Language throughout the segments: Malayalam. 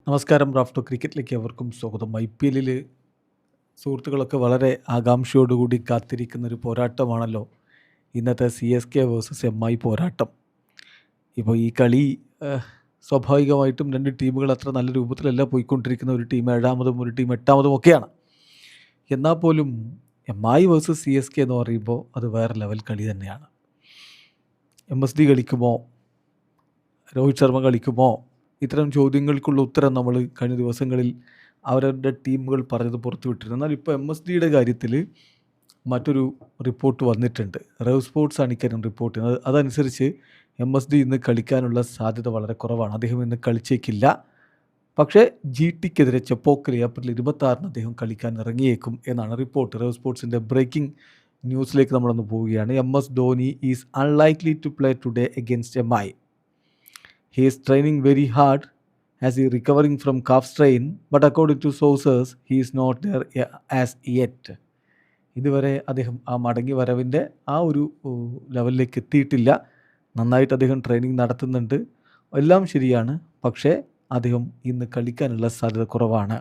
നമസ്കാരം. റാഫ്റ്റോ ക്രിക്കറ്റിലേക്ക് അവർക്കും സ്വാഗതം. IPL സുഹൃത്തുക്കളൊക്കെ വളരെ ആകാംക്ഷയോടുകൂടി കാത്തിരിക്കുന്നൊരു പോരാട്ടമാണല്ലോ ഇന്നത്തെ CSK വേഴ്സസ് MI പോരാട്ടം. ഇപ്പോൾ ഈ കളി സ്വാഭാവികമായിട്ടും രണ്ട് ടീമുകൾ അത്ര നല്ല രൂപത്തിലല്ല പോയിക്കൊണ്ടിരിക്കുന്ന. ഒരു ടീം 7-മതും ഒരു ടീം 8-മതും ഒക്കെയാണ്. എന്നാൽ പോലും MI വേഴ്സസ് CSK എന്ന് പറയുമ്പോൾ അത് വേറെ ലെവൽ കളി തന്നെയാണ്. MSD കളിക്കുമോ, രോഹിത് ശർമ്മ കളിക്കുമോ, ഇത്തരം ചോദ്യങ്ങൾക്കുള്ള ഉത്തരം നമ്മൾ കഴിഞ്ഞ ദിവസങ്ങളിൽ അവരുടെ ടീമുകൾ പറഞ്ഞത് പുറത്തുവിട്ടിരുന്നു. എന്നാൽ ഇപ്പോൾ MSDയുടെ കാര്യത്തിൽ മറ്റൊരു റിപ്പോർട്ട് വന്നിട്ടുണ്ട്. റവ് സ്പോർട്സ് ആണ് ഇക്കാര്യം റിപ്പോർട്ട് ചെയ്യുന്നത്. അതനുസരിച്ച് MSD ഇന്ന് കളിക്കാനുള്ള സാധ്യത വളരെ കുറവാണ്. അദ്ദേഹം ഇന്ന് കളിച്ചേക്കില്ല. പക്ഷേ GTക്കെതിരെ ചെപ്പോക്കിൽ ഏപ്രിൽ 26 അദ്ദേഹം കളിക്കാൻ ഇറങ്ങിയേക്കും എന്നാണ് റിപ്പോർട്ട്. റവ് സ്പോർട്സിൻ്റെ ബ്രേക്കിംഗ് ന്യൂസിലേക്ക് നമ്മളൊന്ന് പോവുകയാണ്. MS Dhoni is unlikely to play today against MI. He is training very hard as he recovering from calf strain, but according to sources, he is not there as yet. ഇതുവരെ അദ്ദേഹം ആ മടങ്ങി വരവിൻ്റെ ആ ഒരു ലെവലിലേക്ക് എത്തിയിട്ടില്ല. നന്നായിട്ട് അദ്ദേഹം ട്രെയിനിങ് നടത്തുന്നുണ്ട്, എല്ലാം ശരിയാണ്. പക്ഷേ അദ്ദേഹം ഇന്ന് കളിക്കാനുള്ള സാധ്യത കുറവാണ്.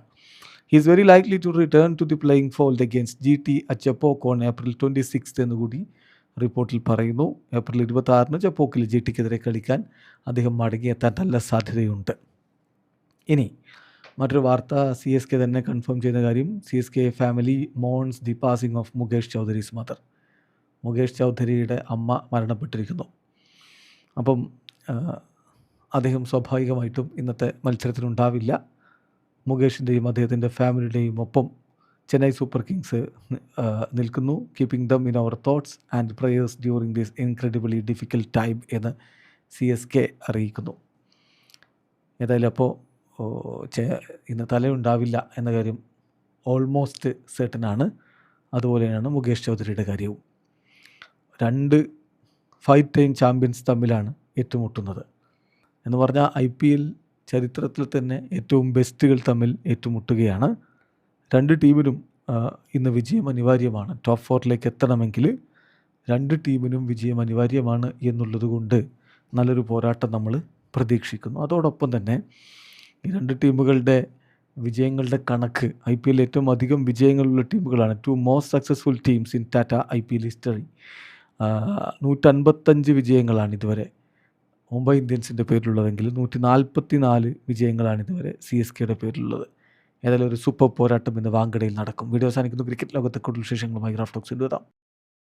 He is very likely to return to the playing fold against GT at Chepauk on April 26 എന്നുകൂടി റിപ്പോർട്ടിൽ പറയുന്നു. ഏപ്രിൽ 26 ചെപ്പോക്കിൽ GTക്കെതിരെ കളിക്കാൻ അദ്ദേഹം മടങ്ങിയെത്താൻ നല്ല സാധ്യതയുണ്ട്. ഇനി മറ്റൊരു വാർത്ത CSK തന്നെ കൺഫേം ചെയ്യുന്ന കാര്യം, CSK family mourns the passing of Mukesh Chaudhary's mother. Mukesh ചൗധരിയുടെ അമ്മ മരണപ്പെട്ടിരിക്കുന്നു. അപ്പം അദ്ദേഹം സ്വാഭാവികമായിട്ടും ഇന്നത്തെ മത്സരത്തിനുണ്ടാവില്ല. മുകേഷിൻ്റെയും അദ്ദേഹത്തിൻ്റെ ഫാമിലിയുടെയും ഒപ്പം ചെന്നൈ സൂപ്പർ കിങ്സ് നിൽക്കുന്നു. Keeping them in our thoughts and prayers during this incredibly difficult time എന്ന് CSK അറിയിക്കുന്നു. ഏതായാലും അപ്പോൾ ഇന്ന് തലയുണ്ടാവില്ല എന്ന കാര്യം ഓൾമോസ്റ്റ് സെർട്ടനാണ്. അതുപോലെയാണ് മുകേഷ് ചൗധരിയുടെ കാര്യവും. രണ്ട് 5 ടൈം ചാമ്പ്യൻസ് തമ്മിലാണ് ഏറ്റുമുട്ടുന്നത്. എന്ന് പറഞ്ഞാൽ IPL ചരിത്രത്തിൽ തന്നെ ഏറ്റവും ബെസ്റ്റുകൾ തമ്മിൽ ഏറ്റുമുട്ടുകയാണ്. രണ്ട് ടീമിനും ഇന്ന് വിജയം അനിവാര്യമാണ്. ടോപ്പ് 4ലേക്ക് എത്തണമെങ്കിൽ രണ്ട് ടീമിനും വിജയം അനിവാര്യമാണ് എന്നുള്ളത് കൊണ്ട് നല്ലൊരു പോരാട്ടം നമ്മൾ പ്രതീക്ഷിക്കുന്നു. അതോടൊപ്പം തന്നെ ഈ രണ്ട് ടീമുകളുടെ വിജയങ്ങളുടെ കണക്ക്, IPL ഏറ്റവും അധികം വിജയങ്ങളുള്ള ടീമുകളാണ്. 2 most successful teams in Tata IPL history. 155 വിജയങ്ങളാണ് ഇതുവരെ മുംബൈ ഇന്ത്യൻസിൻ്റെ പേരിലുള്ളതെങ്കിൽ 144 വിജയങ്ങളാണ് ഇതുവരെ CSKയുടെ പേരിലുള്ളത്. ഏതായാലും ഒരു സൂപ്പർ പോരാട്ടം ഇന്ന് വാങ്കഡയിൽ നടക്കും. വീഡിയോ അവസാനിക്കുന്നു. ക്രിക്കറ്റ് ലോകത്തെ കൂടുതൽ വിശേഷങ്ങളുമായി റാഫ്റ്റോക്സിൽ എത്താം.